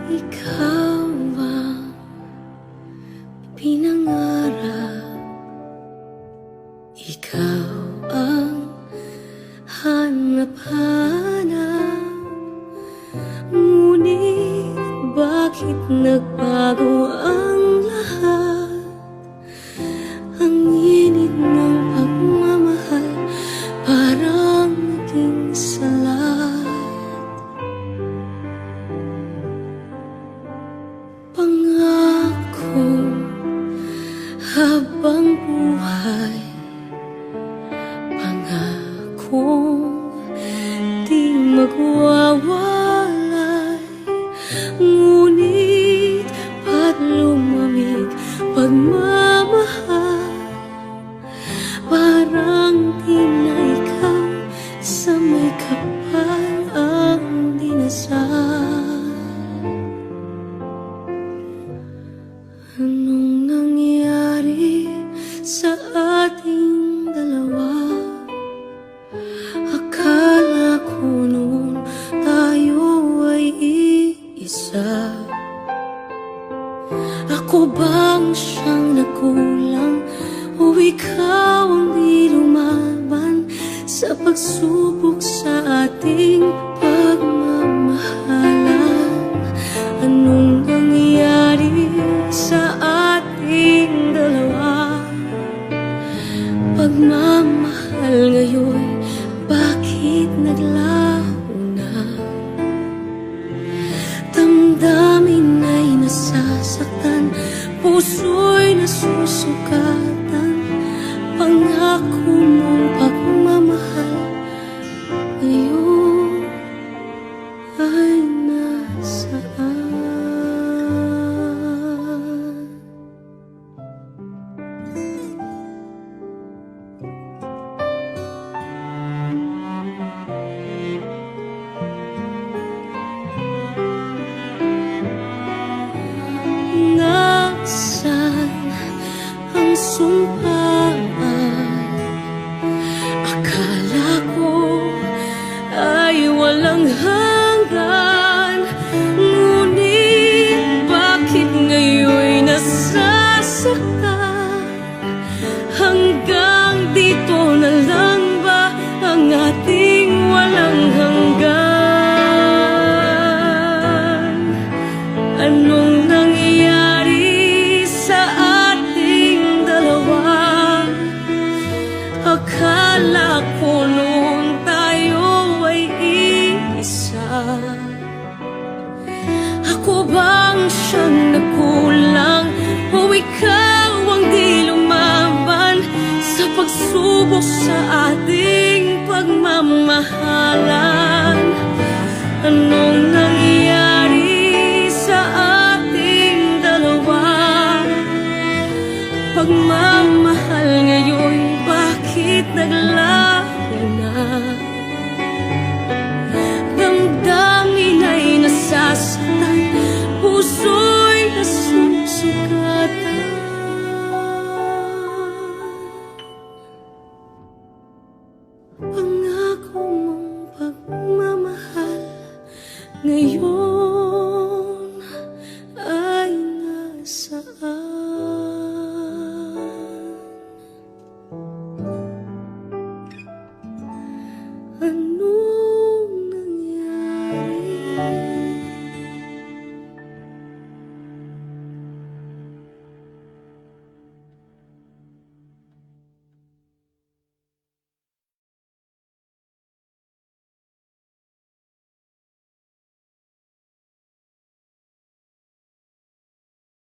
Ikaw ang pinangarap, ikaw ang hanap-hanap. Ngunit bakit nagbago ang lahat? Ang init ng pagmamahal parang naging salat. Pangako habang buhay, pangakong di magwawalay. Ngunit ba't lumamig pagmamahal? Parang di na ikaw sa may kapal ang dinasal. Anong nangyari sa ating dalawa? Akala ko noon tayo ay iisa. Ako bang siyang nakulang o ikaw ang di lumaban sa pagsubok sa ating pagmamahalan? Anong nangyari sa ating dalawa? Pagmamahal ngayon, bakit naglaho na? Damdamin ay nasasaktan, puso'y nasusukatan. Pangako mong pagmamahal ngayon ay nasaan? Nasaan ang sumpaan? Akala ko ay walang hanggan. Ngunit bakit ngayon'y nasasaktan? Hanggang dito na lang ba ang ating walang hanggan? Anong nangyari sa ating dalawa? Akala ko noon tayo ay iisa. Ako bang siyang nagkulang o ikaw ang di lumaban sa pagsubok sa ating pagmamahalan? Anong nangyari sa ating dalawa? Pagmamahal ngayon, bakit naglaho na? Damdamin ay nasasaktan, puso'y nasusukatan. Pangako mong pagmamahal ngayon